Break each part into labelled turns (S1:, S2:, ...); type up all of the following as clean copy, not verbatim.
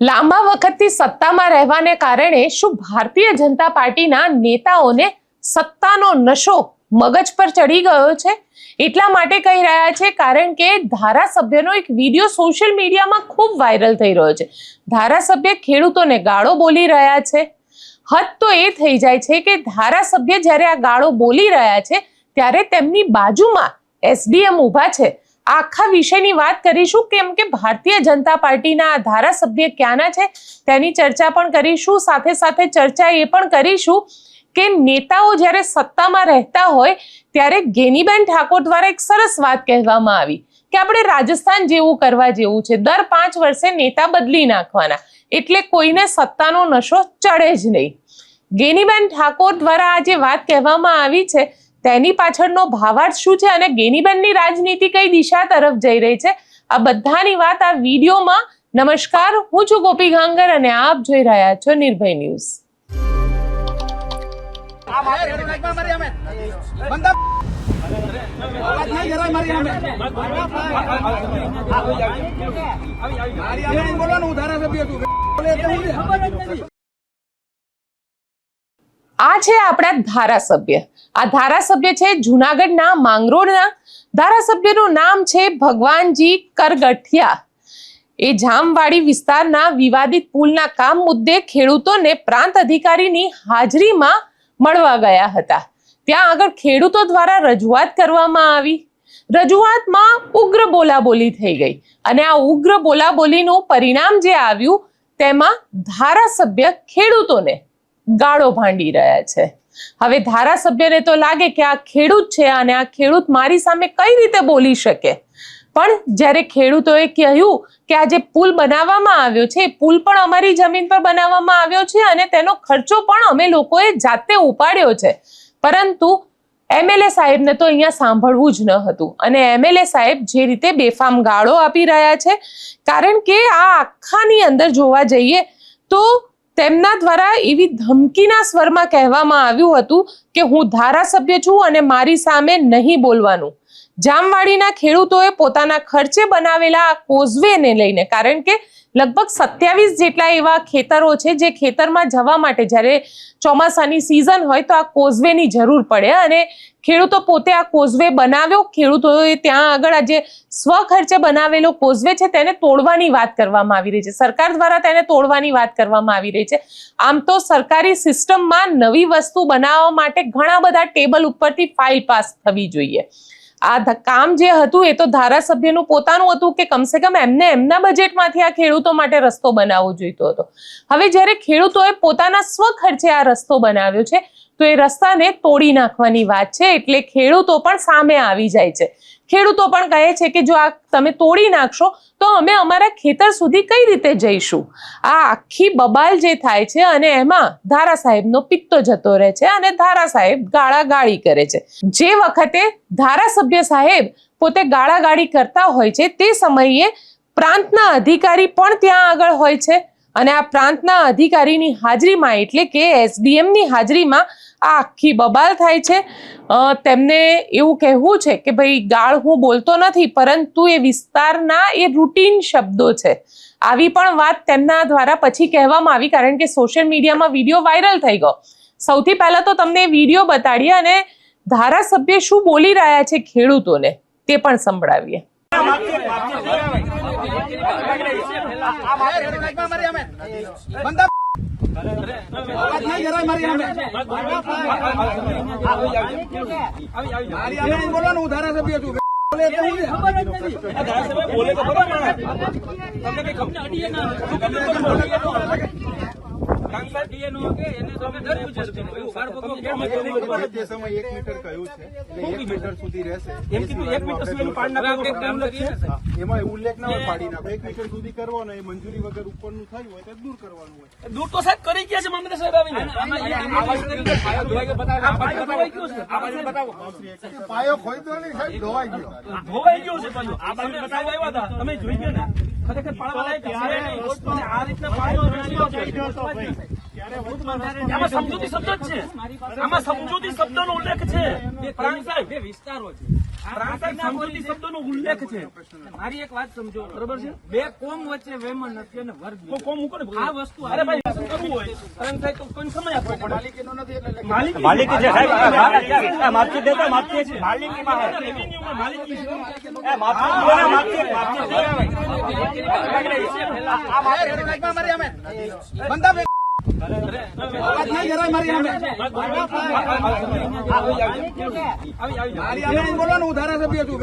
S1: લાંબા વખતથી સત્તામાં રહેવાને કારણે શું ભારતીય જનતા પાર્ટીના નેતાઓને સત્તાનો નશો મગજ પર ચડી ગયો છે? એટલા માટે કહી રહ્યા છે કારણ કે ધારાસભ્યનો એક વિડીયો સોશિયલ મીડિયામાં ખૂબ વાયરલ થઈ રહ્યો છે. ધારાસભ્ય ખેડૂતોને ગાળો બોલી રહ્યા છે. હદ તો એ થઈ જાય છે કે ધારાસભ્ય જ્યારે આ ગાળો બોલી રહ્યા છે ત્યારે તેમની બાજુમાં એસડીએમ ઊભા છે. આખા વિષયની વાત કરીશું કેમ કે ભારતીય જનતા પાર્ટીના ધારાસભ્ય ક્યાંના છે તેની ચર્ચા પણ કરીશું. સાથે સાથે ચર્ચા એ પણ કરીશું કે નેતાઓ જ્યારે સત્તામાં રહેતા હોય ત્યારે ગેનીબેન ઠાકોર દ્વારા એક સરસ વાત કહેવામાં આવી કે આપણે રાજસ્થાન જેવું કરવા જેવું છે. દર 5 વર્ષે નેતા બદલી નાખવાના એટલે કોઈને સત્તાનો નશો ચડે જ નહીં. ગેનીબેન ઠાકોર દ્વારા આ જે વાત કહેવામાં આવી છે તેની પાછળનો ભાવાર્થ શું છે અને ગેનીબેનની રાજનીતિ કઈ દિશા તરફ જઈ રહી છે, આ બધાની વાત આ વિડીયોમાં. નમસ્કાર, હું છું ગોપી ગાંગર અને આપ જોઈ રહ્યા છો નિર્ભય ન્યૂઝ. આ છે આપણા ધારાસભ્ય. આ ધારાસભ્ય છે જુનાગઢના માંગરોળના. ધારાસભ્યનું નામ છે ભગવાનજી કરગઠિયા. એ જામવાડી વિસ્તારના વિવાદિત પુલના કામ મુદ્દે ખેડૂતોને પ્રાંત અધિકારીની હાજરીમાં મળવા ગયા હતા. ત્યાં આગળ ખેડૂતો દ્વારા રજૂઆત કરવામાં આવી. રજૂઆતમાં ઉગ્ર બોલાબોલી થઈ ગઈ અને આ ઉગ્ર બોલાબોલીનું પરિણામ જે આવ્યું તેમાં ધારાસભ્ય ખેડૂતોને ગાળો ભાંડી રહ્યા છે. હવે ધારાસભ્યને તો લાગે કે આ ખેડૂત છે અને આ ખેડૂત મારી સામે કઈ રીતે બોલી શકે, પણ જ્યારે ખેડૂતોએ કહ્યું કે આ જે પુલ બનાવવામાં આવ્યો છે એ પુલ પણ અમારી જમીન પર બનાવવામાં આવ્યો છે અને તેનો ખર્ચો પણ અમે લોકોએ જાતે ઉપાડ્યો છે, પરંતુ એમએલએ સાહેબને તો અહીંયા સાંભળવું જ ન હતું અને એમએલએ સાહેબ જે રીતે બેફામ ગાળો આપી રહ્યા છે, કારણ કે આ આખાની અંદર જોવા જઈએ તો તેમના દ્વારા એવી ધમકીના સ્વરમાં કહેવામાં આવ્યું હતું કે હું ધારાસભ્ય છું અને મારી સામે નહીં બોલવાનું. જામવાડીના ખેડૂતોએ પોતાના ખર્ચે બનાવેલા આ કોઝવેને લઈને, કારણ કે લગભગ 27 જેટલા એવા ખેતરો છે જે ખેતરમાં જવા માટે જ્યારે ચોમાસાની સિઝન હોય તો આ કોઝવેની જરૂર પડે અને ખેડૂતો પોતે આ કોઝવે બનાવ્યો. ખેડૂતોએ ત્યાં આગળ આ જે સ્વખર્ચે બનાવેલો કોઝવે છે તેને તોડવાની વાત કરવામાં આવી રહી છે. સરકાર દ્વારા તેને તોડવાની વાત કરવામાં આવી રહી છે. આમ તો સરકારી સિસ્ટમમાં નવી વસ્તુ બનાવવા માટે ઘણા બધા ટેબલ ઉપરથી ફાઇલ પાસ થવી જોઈએ. આ કામ જે હતું એ તો ધારાસભ્યનું પોતાનું હતું કે કમસે કમ એમને એમના બજેટમાંથી આ ખેડૂતો માટે રસ્તો બનાવવો જોઈતો હતો. હવે જ્યારે ખેડૂતોએ પોતાના સ્વખર્ચે આ રસ્તો બનાવ્યો છે તો એ રસ્તાને તોડી નાખવાની વાત છે એટલે ખેડૂતો પણ સામે આવી જાય છે. ખેડૂતો પણ કહે છે કે જો આ તમે તોડી નાખશો તો અમે અમારા ખેતર સુધી કઈ રીતે જઈશું. આ આખી બબાલ જે થાય છે અને એમાં ધારા સાહેબનો પિત્તો જતો રહે છે અને ધારા સાહેબ ગાળાગાળી કરે છે. જે વખતે ધારાસભ્ય સાહેબ પોતે ગાળાગાળી કરતા હોય છે તે સમયે પ્રાંતના અધિકારી પણ ત્યાં આગળ હોય છે અને આ પ્રાંતના અધિકારીની હાજરીમાં એટલે કે એસડીએમની હાજરીમાં આ આખી બબાલ થાય છે. તેમને એવું કહેવું છે કે ભાઈ ગાળ હું બોલતો નથી પરંતુ એ વિસ્તારના એ રૂટીન શબ્દો છે. આવી પણ વાત તેમના દ્વારા પછી કહેવામાં આવી કારણ કે સોશિયલ મીડિયામાં વિડીયો વાયરલ થઈ ગયો. સૌથી પહેલા તો તમને વિડીયો બતાડીએ અને ધારાસભ્ય શું બોલી રહ્યા છે ખેડૂતોને તે પણ સંભળાવીએ.
S2: ઉલ્લેખ ના હોય પાડી નાખો. 1 મીટર સુધી કરવાનો એ મંજૂરી વગર ઉપરનું થયું હોય તો દૂર કરવાનું હોય.
S3: દૂર તો સાહેબ કરી ગયા છે મામલતદાર સાહેબ આવીને.
S2: પાયો ખોદ્યો નહીં સાહેબ, ધોવાઈ ગયો.
S3: ધોવાઈ ગયો છે પાયો. આ બાજુ બતાવવા આવ્યા હતા તમે જોઈ ગયા ને ખરેખર પાડવા લાયક આ રીતના પાડો. આમાં સમજૂતી શબ્દ જ છે, આમાં સમજૂતી શબ્દનો ઉલ્લેખ છે. બે વિસ્તારો છે પ્રાંતિક સમજૂતી શબ્દનો ઉલ્લેખ છે.
S4: મારી એક વાત સમજો,
S3: બરોબર છે?
S4: બે કોમ વચ્ચે વેમન નથી અને વર્ગ
S3: તો કોમ મૂકો ને.
S4: આ વસ્તુ
S3: અરે ભાઈ શું કરવું હોય કારણ થાય તો કોઈ સમય આપવો પડે.
S2: માલિકીનો નથી એટલે
S3: માલિકી
S5: માલિકી છે સાહેબ માપકી દેતા માપકી છે માલિકીમાં છે
S3: રેવન્યુમાં માલિકી છે.
S5: માપકી
S2: બોલવાનું ધારાસભ્ય છું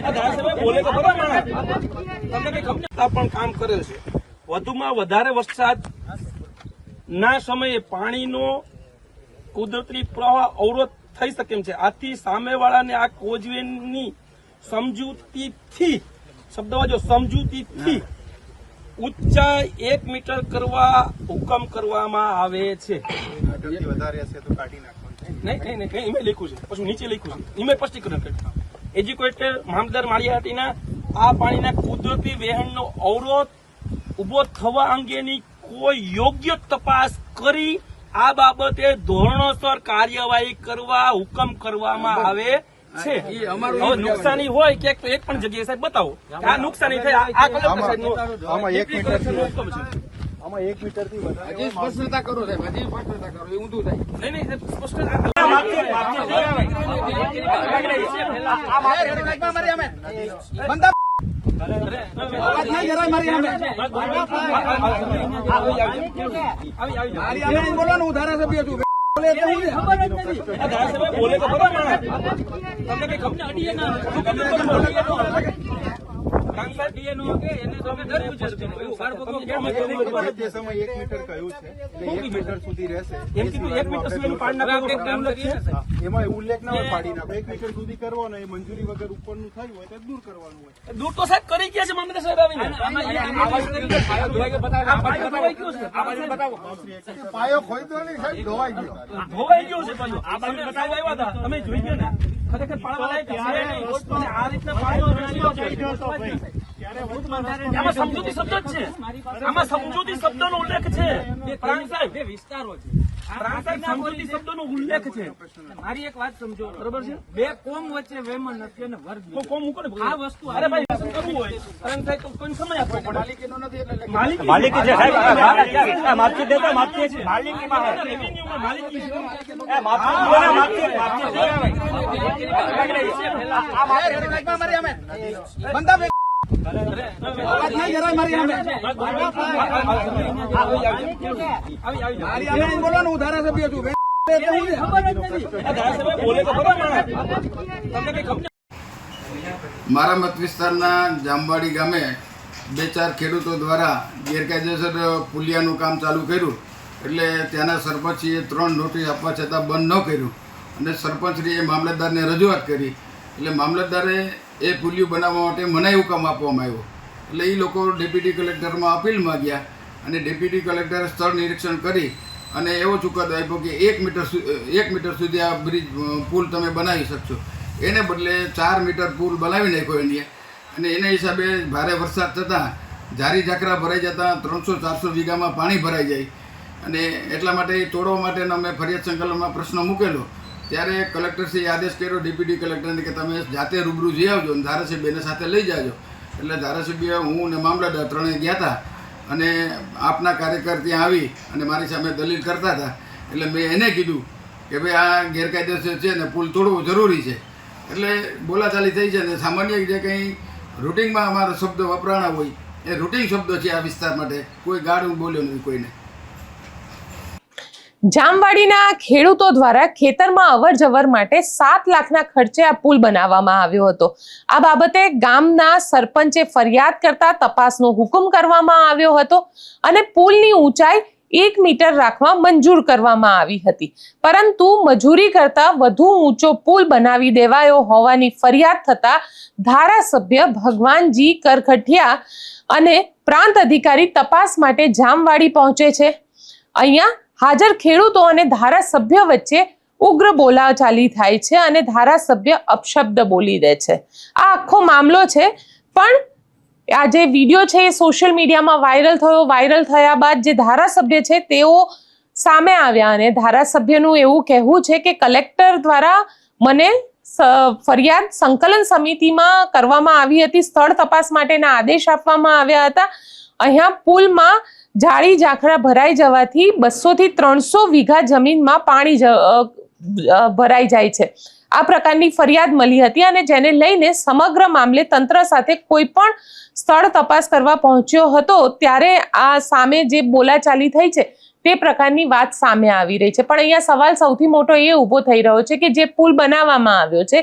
S3: ધારાસભ્ય બોલે તો ખબર તમને કઈ ખબર પણ કામ કરે છે. વધુમાં વધારે વરસાદ ના સમયે પાણીનો કુદરતી પ્રવાહ અવરોધ થઈ શકે એમ છે. આથી સામેવાળાને આ કોઝવેની સમજૂતીથી શબ્દ વાંચો, સમજૂતીથી ઊંચાઈ 1 મીટર કરવા હુકમ કરવામાં આવે છે.
S2: વધારે હશે તો કાઢી નાખવાનું.
S3: નહીં એમાં લખ્યું છે, પછી નીચે લખ્યું છે, એમાં સ્પષ્ટીકરણ કર્યું. એજ્યુકેટર મામલતદાર માળિયાહાટીના આ પાણીના કુદરતી વહેણનો અવરોધ ઉભો થવા અંગેની કોઈ યોગ્ય તપાસ કરી આ બાબતે ધોરણોસર કાર્યવાહી કરવા હુકમ કરવામાં આવે છે. હવે નુકસાની હોય ક્યાંક તો એક પણ જગ્યાએ સાહેબ બતાવો કે આ નુકસાની થઈ. આ કલમ સાહેબનો
S2: આમાં 1 મીટરથી આમાં 1 મીટરથી વધારે
S4: હજી સ્પષ્ટતા કરો સાહેબ, હજી સ્પષ્ટતા કરો, એ ઊંધું થાય.
S3: નહીં સ્પષ્ટ
S2: બોલવાનું ધારાસભ્ય છું
S3: ધારાસભ્ય બોલે તો ખબર તમને કઈ ખબર અડીએ ના
S2: તે સમય 1 મીટર કહ્યું છે એટલે 1 મીટર સુધી રહેશે.
S3: એમ કીધું 1 મીટર સુધીનું પાણી નાખવાનું ઉલ્લેખ છે.
S2: એમાં ઉલ્લેખ ના હોય પાડી નાખો. 1 મીટર સુધી કરવાનો, એ મંજૂરી વગર ઉપરનું થયું હોય તો દૂર કરવાનું હોય.
S3: દૂર તો સાહેબ કરી ગયા છે મામલતદાર સાહેબ આવીને.
S2: પાયો ખોદો નહીં સાહેબ, ધોવાઈ ગયો.
S3: ધોવાઈ ગયો છે પાછું. આ બાજુ બતાવવા આવ્યા હતા, તમે જોઈ ગયા ને ખરેખર પાડવા લાયક છે નહીં. અને આ રીતના પાણી આમાં સમજૂતી શબ્દ જ છે. આમાં સમજૂતી શબ્દનો ઉલ્લેખ છે. પ્રાંત સાહેબ
S4: બે વિસ્તારો છે.
S3: પ્રાંત સાહેબ સમજૂતી શબ્દનો ઉલ્લેખ છે.
S4: મારી એક વાત સમજો,
S3: બરોબર છે?
S4: બે કોમ વચ્ચે વેમન નથી અને વર્ગ
S3: તો કોમ મૂકો ને.
S4: આ વસ્તુ
S3: અરે ભાઈ શું કરવું હોય કારણ થાય તો કોઈ સમય આપવો પડે.
S2: માલિકીનો નથી એટલે
S3: માલિકી
S5: માલિકી છે સાહેબ માપકી દેતા માપકી છે માલિકીમાં છે
S3: રેવન્યુમાં માલિકી છે.
S2: બોલવાનું ધારાસભ્ય છું
S3: ધારાસભ્ય બોલે તો ખબર તમને કઈ ખબર.
S6: મારા મત વિસ્તારના જામવાડી ગામે 2-4 ખેડૂતો દ્વારા ગેરકાયદેસર પુલિયાનું કામ ચાલુ કર્યું. એટલે ત્યાંના સરપંચીએ 3 નોટિસ આપવા છતાં બંધ ન કર્યું અને સરપંચશ્રીએ મામલતદારને રજૂઆત કરી. એટલે મામલતદારે એ પુલિયું બનાવવા માટે મનાઈ હુકમ આપવામાં આવ્યો. એટલે એ લોકો ડેપ્યુટી કલેક્ટરમાં અપીલમાં ગયા અને ડેપ્યુટી કલેક્ટરે સ્થળ નિરીક્ષણ કરી અને એવો ચુકાદો આપ્યો કે 1 મીટર સુધી આ બ્રિજ પુલ તમે બનાવી શકશો. એને બદલે 4 મીટર પુલ બનાવી નાખ્યો એની. અને એના હિસાબે ભારે વરસાદ થતાં જારી ઝાકરા ભરાઈ જતાં 300-400 વીઘામાં પાણી ભરાઈ જાય. અને એટલા માટે એ તોડવા માટેનો અમે ફરિયાદ સંકલનમાં પ્રશ્ન મૂકેલો. ત્યારે કલેક્ટરશ્રીએ આદેશ કર્યો ડેપ્યુટી કલેક્ટરને કે તમે જાતે રૂબરૂ જઈ આવજો અને ધારાસભ્યને સાથે લઈ જાજો. એટલે ધારાસભ્ય, હું અને મામલતદાર ત્રણેય ગયા હતા અને આપના કાર્યકર ત્યાં આવી અને મારી સામે દલીલ કરતા હતા. એટલે મેં એને કીધું કે ભાઈ આ ગેરકાયદેસર છે ને પુલ તોડવો જરૂરી છે. એટલે બોલાચાલી થઈ છે ને સામાન્ય જે કંઈ રૂટિનમાં અમારા શબ્દ વપરાણા હોય એ રૂટિન શબ્દો છે આ વિસ્તાર માટે. કોઈ ગાળું બોલ્યો નથી કોઈને.
S1: જામવાડીના ખેડૂતો દ્વારા ખેતરમાં અવરજવર માટે 7 લાખના ખર્ચે આ પુલ બનાવવામાં આવ્યો હતો. આ બાબતે ગામના સરપંચે ફરિયાદ કરતા તપાસનો હુકમ કરવામાં આવ્યો હતો અને પુલની ઊંચાઈ 1 મીટર રાખવા મંજૂર કરવામાં આવી હતી. પરંતુ મજૂરી કરતા વધુ ઊંચો પુલ બનાવી દેવાયો હોવાની ફરિયાદ થતા ધારાસભ્ય ભગવાનજી કરગઠિયા અને પ્રાંત અધિકારી તપાસ માટે જામવાડી પહોંચે છે. અહીંયા હાજર ખેડૂતો અને ધારાસભ્ય વચ્ચે ઉગ્ર બોલાચાલી થાય છે અને ધારાસભ્ય અપશબ્દ બોલી દે છે. આ આખો મામલો છે. પણ આ જે વિડીયો છે એ સોશિયલ મીડિયામાં વાયરલ થયો. વાયરલ થયા બાદ જે ધારાસભ્ય છે તેઓ સામે આવ્યા અને ધારાસભ્યનું એવું કહેવું છે કે કલેક્ટર દ્વારા મને ફરિયાદ સંકલન સમિતિમાં કરવામાં આવી હતી. સ્થળ તપાસ માટેના આદેશ આપવામાં આવ્યા હતા. અહીંયા પુલમાં જાળી ઝાંખરા ભરાઈ જવાથી 200 થી 300 વીઘા જમીનમાં પાણી ભરાઈ જાય છે. આ પ્રકારની ફરિયાદ મળી હતી અને જેને લઈને સમગ્ર મામલે તંત્ર સાથે કોઈ પણ સ્થળ તપાસ કરવા પહોંચ્યો હતો ત્યારે આ સામે જે બોલાચાલી થઈ છે તે પ્રકારની વાત સામે આવી રહી છે. પણ અહીંયા સવાલ સૌથી મોટો એ ઊભો થઈ રહ્યો છે કે જે પુલ બનાવવામાં આવ્યો છે,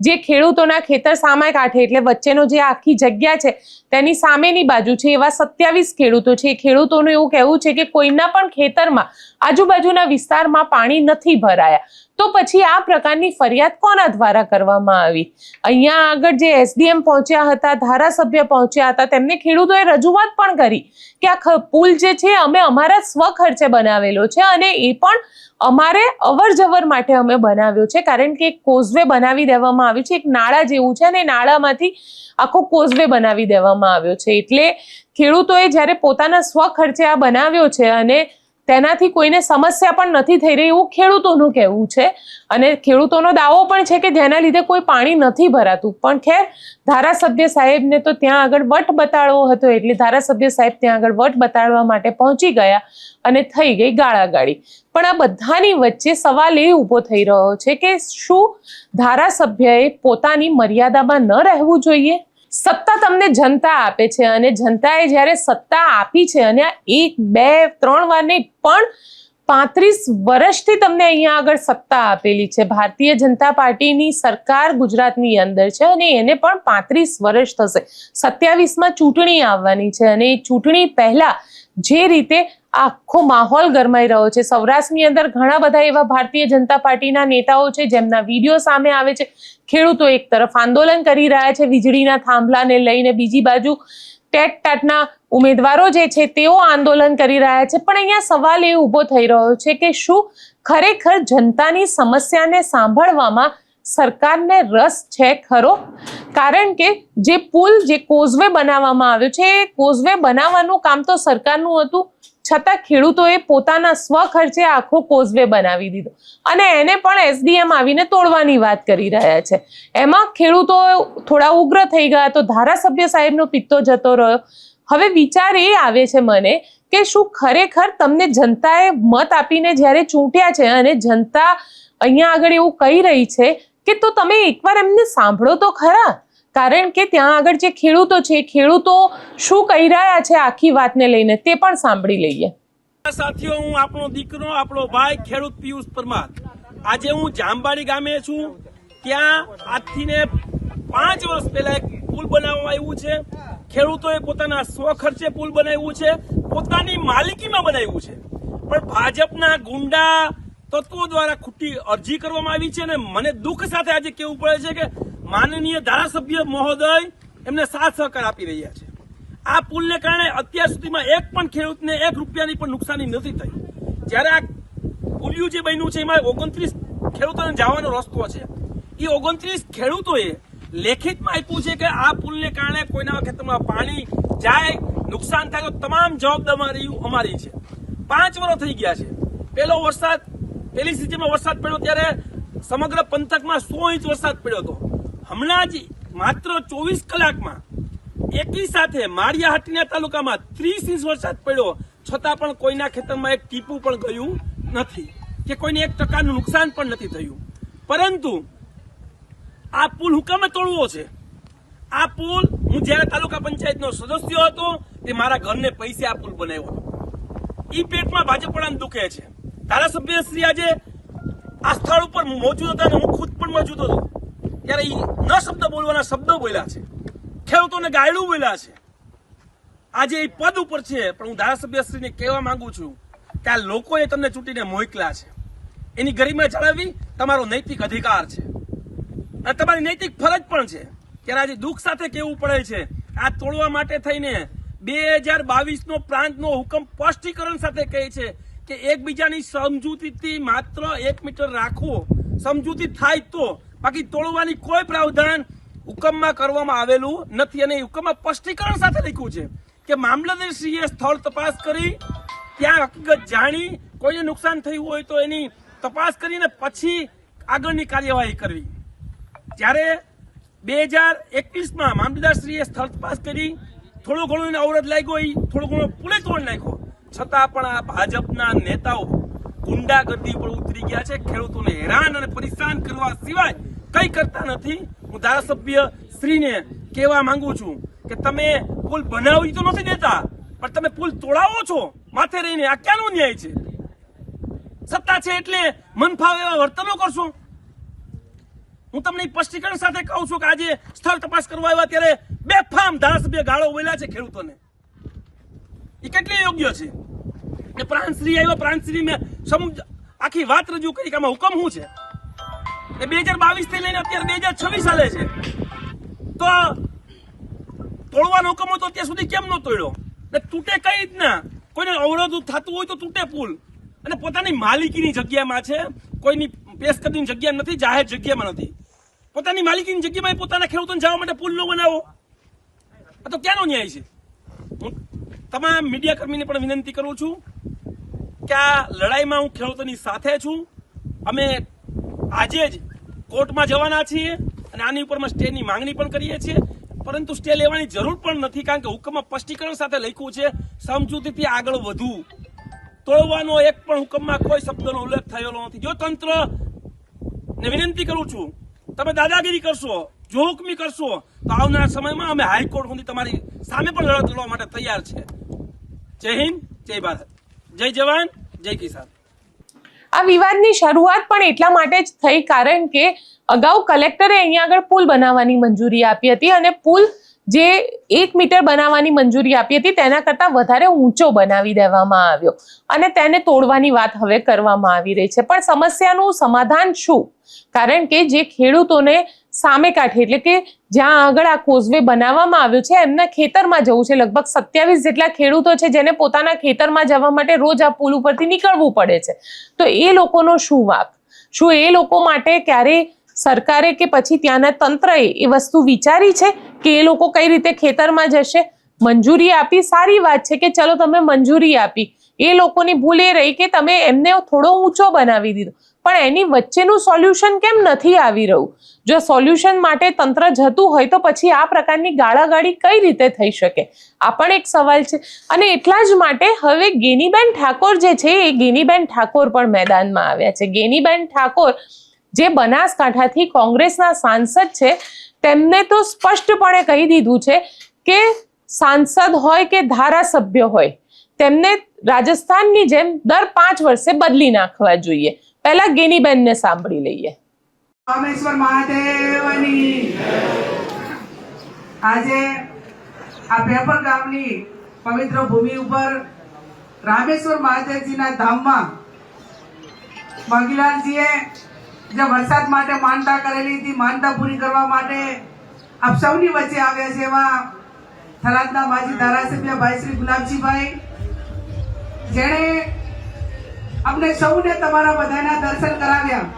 S1: જે ખેડૂતોના ખેતર સામે કાંઠે એટલે વચ્ચેનો જે આખી જગ્યા છે તેની સામેની બાજુ છે, એવા 27 ખેડૂતો છે. ખેડૂતોનું એવું કહેવું છે કે કોઈના પણ ખેતરમાં આજુબાજુના વિસ્તારમાં પાણી નથી ભરાયા. તો પછી આ પ્રકારની ફરિયાદ કોના દ્વારા કરવામાં આવી? અહીંયા આગળ જે એસડીએમ પહોંચ્યા હતા, ધારાસભ્ય પહોંચ્યા હતા, તેમને ખેડૂતોએ રજૂઆત પણ કરી કે આ પુલ જે છે અમે અમારા સ્વખર્ચે બનાવેલો છે અને એ પણ અમારે અવર જવર માટે અમે બનાવ્યો છે, કારણ કે એક કોઝવે બનાવી દેવામાં આવ્યું છે, એક નાળા જેવું છે અને નાળામાંથી આખો કોઝવે બનાવી દેવામાં આવ્યો છે. એટલે ખેડૂતોએ જ્યારે પોતાના સ્વખર્ચે આ બનાવ્યો છે અને તેનાથી કોઈને સમસ્યા પણ નથી થઈ રહી એવું ખેડૂતોનું કહેવું છે. અને ખેડૂતોનો દાવો પણ છે કે જેના લીધે કોઈ પાણી નથી ભરાતું. પણ ખેર, ધારાસભ્ય સાહેબને તો ત્યાં આગળ વટ બતાડવો હતો એટલે ધારાસભ્ય સાહેબ ત્યાં આગળ વટ બતાડવા માટે પહોંચી ગયા અને થઈ ગઈ ગાળાગાળી. પણ આ બધાની વચ્ચે સવાલ એ ઊભો થઈ રહ્યો છે કે શું ધારાસભ્યએ પોતાની મર્યાદામાં ન રહેવું જોઈએ? સત્તા તમને જનતા આપે છે અને જનતાએ જ્યારે સત્તા આપી છે અને 1, 2, 3 વાર નહીં પણ 35 વર્ષથી તમને અહીંયા આગળ સત્તા આપેલી છે. ભારતીય જનતા પાર્ટીની સરકાર ગુજરાતની અંદર છે અને એને પણ 35 વર્ષ થશે. 27માં ચૂંટણી આવવાની છે અને એ ચૂંટણી પહેલા જે રીતે આખો માહોલ ગરમાઈ રહ્યો છે, સૌરાષ્ટ્રની અંદર ઘણા બધા એવા ભારતીય જનતા પાર્ટીના નેતાઓ છે જેમના વિડીયો સામે આવે છે. ખેડૂતો એક તરફ આંદોલન કરી રહ્યા છે વીજળીના થાંભલાને લઈને, બીજી બાજુ ટેટટાટના ઉમેદવારો જે છે તેઓ આંદોલન કરી રહ્યા છે. પણ અહીંયા સવાલ એ ઊભો થઈ રહ્યો છે કે શું ખરેખર જનતાની સમસ્યાને સાંભળવામાં સરકારને રસ છે ખરો? કારણ કે જે પુલ, જે કોઝવે બનાવવામાં આવ્યો છે, એ કોઝવે બનાવવાનું કામ તો સરકારનું હતું, છતાં ખેડૂતોએ પોતાના સ્વખર્ચે આખો કોઝવે બનાવી દીધો અને એને પણ એસડીએમ આવીને તોડવાની વાત કરી રહ્યા છે. એમાં ખેડૂતો થોડા ઉગ્ર થઈ ગયા તો ધારાસભ્ય સાહેબનો પિત્તો જતો રહ્યો. હવે વિચાર એ આવે છે મને કે શું ખરેખર તમને જનતાએ મત આપીને જ્યારે ચૂંટ્યા છે અને જનતા અહીંયા આગળ એવું કહી રહી છે કે તો તમે એકવાર એમને સાંભળો તો ખરા. કારણ કે ત્યાં આગળ જે ખેડૂતો છે, ખેડૂતો શું કહી રહ્યા છે આખી વાતને લઈને તે પણ સાંભળી લઈએ.
S3: સાથીઓ, હું આપણો દીકરો, આપણો ભાઈ ખેડૂત પિયુષ પરમાર. આજે હું જામબાડી ગામે છું. ત્યાં આજથી ને 5 વર્ષ પહેલા એક પુલ બનાવવામાં આવ્યું છે. ખેડૂતોએ પોતાના સ્વખર્ચે પુલ બનાવ્યું છે, પોતાની માલિકીમાં બનાવ્યું છે. પણ ભાજપના ગુંડા તત્વો દ્વારા ખોટી અરજી કરવામાં આવી છે અને મને દુઃખ સાથે આજે કહેવું પડે છે કે માનનીય ધારાસભ્ય મહોદય એમને સાથ સહકાર આપી રહ્યા છે. આ પુલને કારણે અત્યાર સુધીમાં એક પણ ખેડૂતને 1 રૂપિયાની પણ નુકસાની નથી થઈ. જ્યારે આ પુલિયું જે બન્યું છે એમાં 29 ખેડૂતોને જવાનો રસ્તો છે. એ 29 ખેડૂતોએ લેખિતમાં આપ્યું છે કે આ પુલને કારણે કોઈના ખેતરમાં પાણી જાય, નુકસાન થાય તો તમામ જવાબદારી અમારી છે. 5 વર્ષ થઈ ગયા છે. પહેલી સિઝનમાં વરસાદ પડ્યો ત્યારે સમગ્ર પંથકમાં 100 ઇંચ વરસાદ પડ્યો હતો. હમણાં જ માત્ર 24 કલાકમાં એકી સાથે માળિયાહાટીના તાલુકામાં 30 ઇંચ વરસાદ પડ્યો, છતાં પણ કોઈના ખેતરમાં એક ટીપું પણ ગયું નથી કે કોઈને 1% નુકસાન પણ નથી થયું. પરંતુ આ પુલ હુકમે તોડવો છે? આ પુલ હું જયારે તાલુકા પંચાયતનો સદસ્ય હતો તે મારા ઘરને પૈસે આ પુલ બનાવ્યો હતો. ઈ પેટમાં ભાજપવાળાને દુખે છે. ધારાસભ્ય શ્રી આજે આ સ્થળ ઉપર મોજૂદ હતા અને હું ખુદ પણ મોજૂદ હતો ત્યારે ન શબ્દ બોલવાના શબ્દો બોલ્યા છે, ખેડૂતોને ગાયડું બોલ્યા છે. આજે એ પદ ઉપર છે પણ હું ધારાસભ્યશ્રીને કહેવા માંગુ છું કે આ લોકોએ તમને ચૂંટીને મોકલ્યા છે, એની ગરિમા જાળવવી તમારો નૈતિક અધિકાર છે અને તમારી નૈતિક ફરજ પણ છે. ત્યારે આજે દુઃખ સાથે કહેવું પડે છે આ તોડવા માટે થઈને 2022નો પ્રાંતનો હુકમ સ્પષ્ટીકરણ સાથે કહે છે કે એકબીજાની સમજૂતીથી માત્ર 1 મીટર રાખવો, સમજૂતી થાય તો, બાકી તોડવાની કોઈ પ્રાવધાન હુકમમાં કરવામાં આવેલું નથી. અને હુકમમાં સ્પષ્ટીકરણ સાથે લખ્યું છે કે મામલતદારશ્રીએ સ્થળ તપાસ કરી ત્યાં હકીકત જાણી કોઈને નુકસાન થયું હોય તો એની તપાસ કરીને પછી આગળની કાર્યવાહી કરવી. જ્યારે 2021માં મામલતદારશ્રીએ સ્થળ તપાસ કરી થોડો ઘણો એને અવરોધ લાગ્યો, એ થોડો ઘણો પુલે તોડ નાખ્યો, છતાં પણ આ ભાજપના નેતાઓ ગુંડાગર્દી પર ઉતરી ગયા છે. ખેડૂતોને હેરાન અને પરેશાન કરવા સિવાય કંઈ કરતા નથી. હું ધારાસભ્ય શ્રીને કહેવા માંગુ છું કે તમે પુલ બનાવી તો નથી દેતા, પણ તમે પુલ તોડાવો છો માથે રહીને. આ ક્યાંનો ન્યાય છે? સત્તા છે એટલે મન ફાવે એવા વર્તનો કરશો. હું તમને સ્પષ્ટીકરણ સાથે કહું છું કે આજે સ્થળ તપાસ કરવા આવ્યા ત્યારે બેફામ ધારાસભ્ય ગાળો બોલ્યા છે ખેડૂતોને. એ કેટલી યોગ્ય છે? ને પ્રાંતશ્રી આવ્યો, પ્રાંતશ્રી મેં આખી વાત રજૂ કરી કે આમાં હુકમ શું છે. એ 2022 થી લઈને અત્યારે 2026 ચાલે છે, તો તોડવાનો હુકમ હતો અત્યાર સુધી કેમ ન તોડ્યો? ને તૂટે કઈ રીતના? કોઈને અવરોધ થતું હોય તો તૂટે પુલ, અને પોતાની માલિકીની જગ્યામાં છે, કોઈની પેશકદીની જગ્યા નથી, જાહેર જગ્યામાં નથી. પોતાની માલિકીની જગ્યામાં પોતાના ખેડૂતોને જવા માટે પુલ ન બનાવો, આ તો ક્યાંનો ન્યાય છે? હું તમામ મીડિયા કર્મીને પણ વિનંતી કરું છું કે આ લડાઈમાં હું ખેડૂતોની સાથે છું. અમે આજે જ કોર્ટમાં જવાના છીએ અને આની ઉપરમાં સ્ટેની માંગણી પણ કરીએ છીએ, પરંતુ સ્ટે લેવાની જરૂર પણ નથી, કારણ કે હુકમમાં સ્પષ્ટીકરણ સાથે લખ્યું છે સમજૂતીથી આગળ વધવું. તોડવાનો એક પણ હુકમમાં કોઈ શબ્દનો ઉલ્લેખ થયેલો નથી. જો તંત્ર ને વિનંતી કરું છું, તમે દાદાગીરી કરશો, જોહુકમી કરશો, તો આવનારા સમયમાં અમે હાઈકોર્ટ સુધી તમારી સામે પણ લડત લડવા માટે તૈયાર છે. જય હિન્દ, જય ભારત, જય જવાન, જય કિસાન.
S1: આ વિવાદની શરૂઆત પણ એટલા માટે જ થઈ કારણ કે અગાઉ કલેક્ટરે અહીંયા આગળ પુલ બનાવવાની મંજૂરી આપી હતી, અને પુલ જે 1 મીટર બનાવવાની મંજૂરી આપી હતી તેના કરતા વધારે ઊંચો બનાવી દેવામાં આવ્યો અને તેને તોડવાની વાત હવે કરવામાં આવી રહી છે. પણ સમસ્યાનું સમાધાન શું? કારણ કે જે ખેડૂતોને સામે કાંઠે એટલે કે જ્યાં આગળ આ કોઝવે બનાવવામાં આવ્યો છે એમના ખેતરમાં જવું છે. લગભગ 27 જેટલા ખેડૂતો છે જેને પોતાના ખેતરમાં જવા માટે રોજ આ પુલ ઉપરથી નીકળવું પડે છે. તો એ લોકોનો શું વાંક? શું એ લોકો માટે ક્યારે સરકારે કે પછી ત્યાંના તંત્રએ એ વસ્તુ વિચારી છે કે એ લોકો કઈ રીતે ખેતરમાં જશે? મંજૂરી આપી, સારી વાત છે કે ચલો તમે મંજૂરી આપી, એ લોકોની ભૂલ એ રહી કે તમે એમને થોડો ઊંચો બનાવી દીધો, પણ એની વચ્ચેનું સોલ્યુશન કેમ નથી આવી રહ્યું? જો સોલ્યુશન માટે તંત્ર જતું હોય તો પછી આ પ્રકારની ગાળાગાળી કઈ રીતે થઈ શકે? આ પણ એક સવાલ છે. અને એટલા જ માટે હવે ગેનીબેન ઠાકોર જે છે એ ગેનીબેન ઠાકોર પણ મેદાનમાં આવ્યા છે. ગેનીબેન ઠાકોર જે બનાસકાંઠાથી કોંગ્રેસના સાંસદ છે, તેમને તો સ્પષ્ટપણે કહી દીધું છે કે સાંસદ હોય કે ધારાસભ્ય હોય તેમને રાજસ્થાનની જેમ દર 5 વર્ષે બદલી નાખવા જોઈએ. પહેલા ગેનીબેનને સાંભળી લઈએ.
S7: રામેશ્વર મહાદેવની આજે આ પેપર ગામની પવિત્ર ભૂમિ ઉપર રામેશ્વર મહાદેવજીના ધામમાં મોગીલાલજીએ જે વરસાદ માટે માનતા કરેલી હતી, માનતા પૂરી કરવા માટે આપ સૌની વચ્ચે આવ્યા છે એવા થરાદના માજી ધારાસભ્ય ભાઈ શ્રી ગુલાબજીભાઈ, જેણે અમને સૌને તમારા બધાના દર્શન કરાવ્યા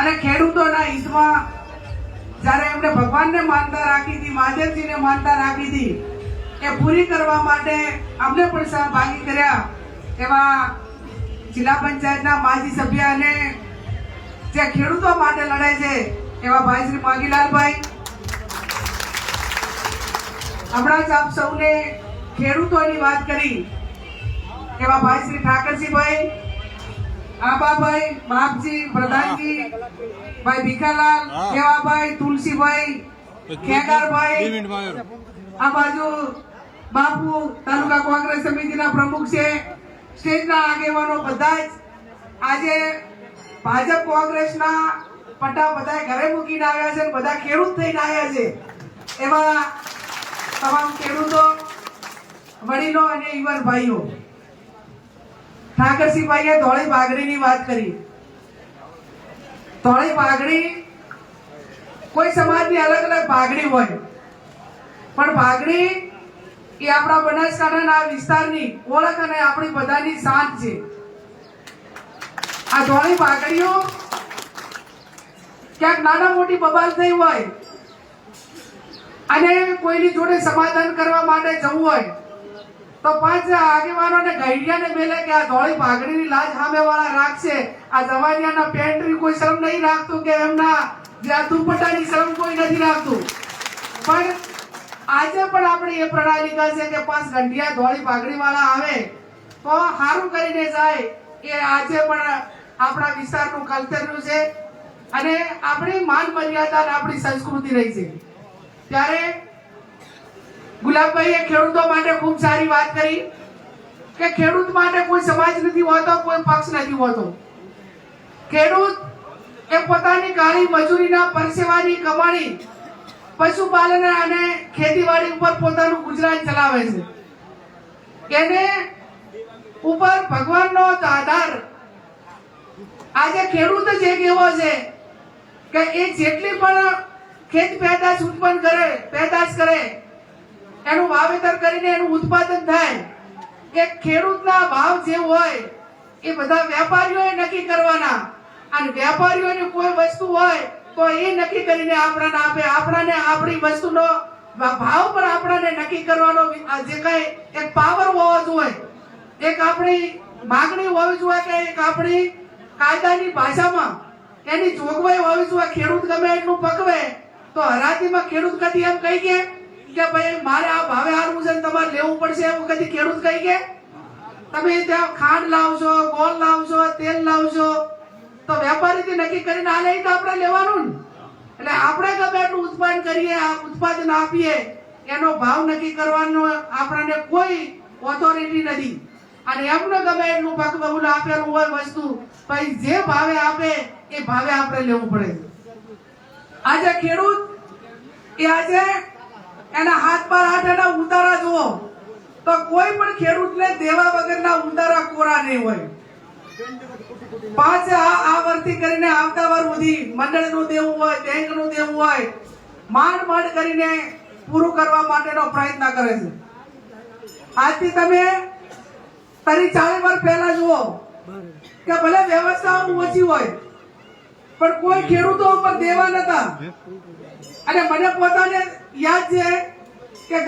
S7: અને ખેડૂતોના હિતમાં જ્યારે એમણે ભગવાનને માનતા રાખી હતી, મહાદેવજીને માનતા રાખી હતી, એ પૂરી કરવા માટે અમને પણ સહભાગી કર્યા એવા જિલ્લા પંચાયતના માજી સભ્ય અને જે ખેડૂતો માટે લડે છે એવા ભાઈ શ્રી મોગીલાલભાઈ. હમણાં જ આપ સૌને ખેડૂતોની વાત કરી એવા ભાઈ શ્રી ઠાકરજીભાઈ, આબાભાઈ, બાપજી, પ્રધાનજી, ભાઈ ભીખાલાલ, દેવાભાઈ, તુલસીભાઈ, ખેગારભાઈ, આ બાજુ બાપુ તાલુકા કોંગ્રેસ સમિતિના પ્રમુખ છે, સ્ટેજના આગેવાનો બધા જ આજે ભાજપ કોંગ્રેસના પટ્ટા બધા ઘરે મૂકીને આવ્યા છે, બધા ખેડૂત થઈને આવ્યા છે. એવા તમામ ખેડૂતો, વડીલો અને યુવાન ભાઈઓ, ઠાકરસિંહભાઈએ ધોળી પાઘડીની વાત કરી. ધોળી પાઘડી કોઈ સમાજની અલગ અલગ પાઘડી હોય, પણ પાઘડી એ આપણા બનાસકાંઠાના વિસ્તારની ઓળખ અને આપણી બધાની શાન છે. આ ધોળી પાઘડીઓ ક્યાંક નાના મોટી બબાલ થઈ હોય અને કોઈની જોડે સમાધાન કરવા માટે જવું હોય તો 5 આગેવાનોને ગઈડિયાને મેલે કે આ ધોળી પાઘડીની લાજ સામે વાળા રાખશે. આ જવાનિયાના પેન્ટ્રી કોઈ શરમ નહીં રાખતું કે એમના જ્યાં દુપટ્ટાની શરમ કોઈ નથી રાખતું. પણ આજે પણ આપણી એ પ્રણાલિકા છે કે 5 ગંઢિયા ધોળી પાઘડીવાળા આવે તો સારું કરીને જાય. એ આજે પણ આપણા વિસ્તારનું કલ્ચર છે અને આપણી માન મર્યાદા અને આપણી સંસ્કૃતિ રહી છે. ત્યારે ગુલાબભાઈએ ખેડૂતો માટે ખૂબ સારી વાત કરી કે ખેડૂત માટે કોઈ સમાજ નથી હોતો, કોઈ પક્ષ નથી હોતો. ખેડૂત એ પોતાની કાળી મજૂરીના પરસેવાની કમાણી પશુપાલન અને ખેતીવાડી ઉપર પોતાનું ગુજરાન ચલાવે છે. એને ઉપર ભગવાનનો આધાર આજે ખેડૂત જ એક એવો છે કે એ જેટલી પણ ખેત પેદાશ ઉત્પન્ન કરે, પેદાશ કરે, એનું વાવેતર કરીને એનું ઉત્પાદન થાય, કે ખેડૂતના ભાવ જે હોય એ બધા વેપારીઓએ નક્કી કરવાના. અને વેપારીઓની કોઈ વસ્તુ હોય તો એ નક્કી કરીને આપણને આપે. આપણને આપણી વસ્તુનો ભાવ પણ આપણને નક્કી કરવાનો જે કઈ એક પાવર હોવો જોઈએ, એક આપણી માગણી હોવી જોઈએ, કે એક આપણી કાયદાની ભાષામાં એની જોગવાઈ હોવી જોઈએ. ખેડૂત ગમે એટલું પકવે તો હરાજીમાં ખેડૂત કદી એમ કહી કે ભાઈ મારે આ ભાવે હારવું છે, તમારે લેવું પડશે, એવું કદી ખેડૂત કહી કે તમે ત્યાં ખાંડ લાવશો, ગોળ લાવશો, તેલ લાવશો તો વેપારીથી નક્કી કરીને આ લઈ તો આપણે લેવાનું ને. એટલે આપણે ગમે એટલું ઉત્પાદન કરીએ, આ ઉત્પાદન આપીએ, એનો ભાવ નક્કી કરવાનો આપણને કોઈ ઓથોરિટી નથી. અને એમને ગમે એટલું પકવું આપેલું હોય વસ્તુ, પછી જે ભાવે આપે એ ભાવે આપણે લેવું પડે. આજે ખેડૂત એ આજે એના હાથ પર આઠના ઉતારા જુઓ તો કોઈ પણ ખેડૂતને દેવા વગરના ઉતારા કોરા નહીં હોય. 5 આ વર્ષથી કરીને આવતા વાર સુધી મંડળનું દેવું હોય, બેંકનું દેવું હોય, માંડ કરીને પૂરું કરવા માટેનો પ્રયત્ન કરે છે. આજથી તમે 40 વર્ષ પહેલા જુઓ કે ભલે વ્યવસ્થાઓ ઓછી હોય પણ કોઈ ખેડૂતો ઉપર દેવા નતા. અને મને પોતાને યાદ છે કે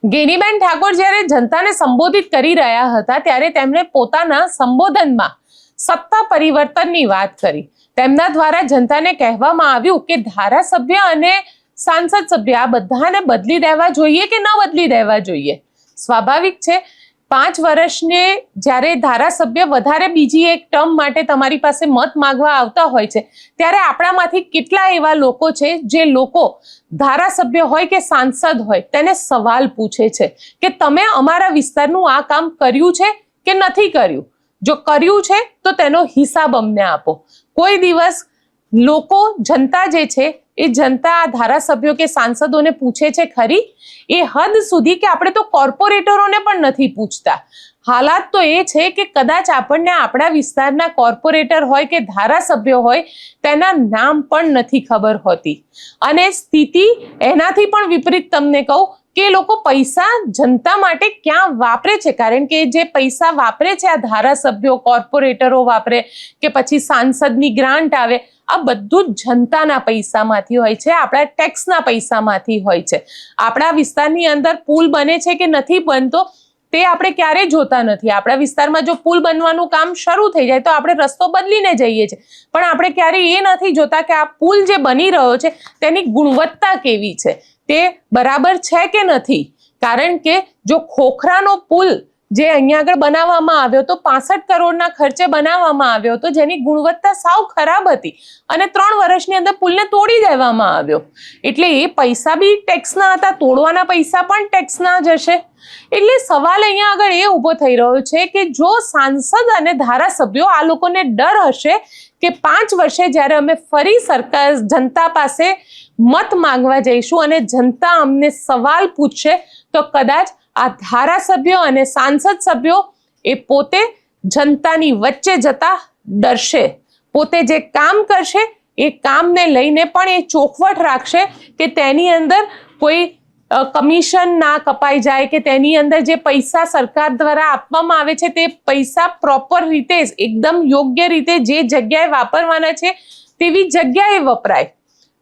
S1: ગેનીબેન ઠાકોર જ્યારે જનતાને સંબોધિત કરી રહ્યા હતા ત્યારે તેમણે પોતાના સંબોધનમાં સત્તા પરિવર્તનની વાત કરી. તેમના દ્વારા જનતાને કહેવામાં આવ્યું કે ધારાસભ્ય અને સાંસદ સભ્ય આ બધાને બદલી દેવા જોઈએ કે ન બદલી દેવા જોઈએ. સ્વાભાવિક છે 5 વર્ષને જ્યારે ધારાસભ્ય વધારે બીજી એક ટર્મ માટે તમારી પાસે મત માંગવા આવતા હોય છે ત્યારે આપણામાંથી કેટલા એવા લોકો છે જે લોકો ધારાસભ્ય હોય કે સાંસદ હોય તેને સવાલ પૂછે છે કે તમે અમારા વિસ્તારનું આ કામ કર્યું છે કે નથી કર્યું. જો કર્યું છે તો તેનો હિસાબ અમને આપો. કોઈ દિવસ લોકો, જનતા જે છે એ જનતા આ ધારાસભ્યો કે સાંસદોને પૂછે છે ખરી? એ હદ સુધી કે આપણે તો કોર્પોરેટરોને પણ નથી પૂછતા. હાલાત તો એ છે કે કદાચ આપણને આપણા વિસ્તારના કોર્પોરેટર હોય કે ધારાસભ્ય હોય તેના નામ પણ નથી ખબર હોતી. અને સ્થિતિ એનાથી પણ વિપરીત તમને કહું કે લોકો પૈસા જનતા માટે ક્યાં વાપરે છે, કારણ કે જે પૈસા વાપરે છે આ ધારાસભ્યો, કોર્પોરેટરો વાપરે કે પછી સાંસદની ગ્રાન્ટ આવે, આ બધું જ જનતાના પૈસામાંથી હોય છે, આપણા ટેક્સના પૈસામાંથી હોય છે. આપણા વિસ્તારની અંદર પુલ બને છે કે નથી બનતો તે આપણે ક્યારેય જોતા નથી. આપણા વિસ્તારમાં જો પુલ બનવાનું કામ શરૂ થઈ જાય તો આપણે રસ્તો બદલીને જઈએ છીએ, પણ આપણે ક્યારેય એ નથી જોતા કે આ પુલ જે બની રહ્યો છે તેની ગુણવત્તા કેવી છે, તે બરાબર છે કે નથી. કારણ કે જો ખોખરાનો પુલ જે અહીંયા આગળ બનાવવામાં આવ્યો તો 65 કરોડના ખર્ચે બનાવવામાં આવ્યો હતો, જેની ગુણવત્તા સાવ ખરાબ હતી અને 3 વર્ષની અંદર પુલને તોડી દેવામાં આવ્યો. એટલે એ પૈસા બી ટેક્સના હતા, તોડવાના પૈસા પણ ટેક્સના જ હશે. એટલે સવાલ અહીંયા આગળ એ ઊભો થઈ રહ્યો છે કે જો સાંસદ અને ધારાસભ્યો આ લોકોને ડર હશે કે 5 વર્ષે જ્યારે અમે ફરી સરકાર જનતા પાસે મત માંગવા જઈશું અને જનતા અમને સવાલ પૂછશે તો કદાચ આ ધારાસભ્યો અને સાંસદ સભ્યો એ પોતે જનતાની વચ્ચે જતા ડરશે. પોતે જે કામ કરશે એ કામને લઈને પણ એ ચોખવટ રાખશે કે તેની અંદર કોઈ કમિશન ના કપાઈ જાય, કે તેની અંદર જે પૈસા સરકાર દ્વારા આપવામાં આવે છે તે પૈસા પ્રોપર રીતે એકદમ યોગ્ય રીતે જે જગ્યાએ વાપરવાના છે તેવી જગ્યાએ વપરાય.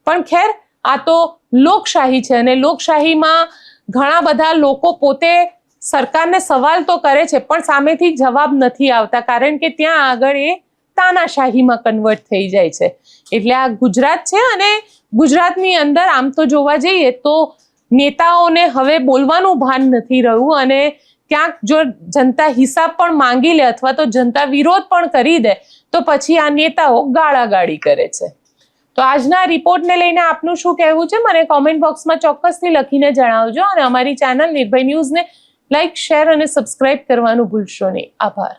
S1: પણ ખેર આ તો લોકશાહી છે અને લોકશાહીમાં ઘણા બધા લોકો પોતે સરકારને સવાલ તો કરે છે પણ સામેથી જવાબ નથી આવતા, કારણ કે ત્યાં આગળ એ તાનાશાહીમાં કન્વર્ટ થઈ જાય છે. એટલે આ ગુજરાત છે અને ગુજરાતની અંદર આમ તો જોવા જઈએ તો નેતાઓને હવે બોલવાનું ભાન નથી રહ્યું અને ક્યાંક જો જનતા હિસાબ પણ માંગી લે અથવા તો જનતા વિરોધ પણ કરી દે તો પછી આ નેતાઓ ગાળાગાળી કરે છે. તો આજના રિપોર્ટને લઈને આપનું શું કહેવું છે મને કોમેન્ટ બોક્સમાં ચોક્કસથી લખીને જણાવજો અને અમારી ચેનલ નિર્ભય ન્યૂઝને લાઈક, શેર અને સબસ્ક્રાઇબ કરવાનું ભૂલશો નહીં. આભાર.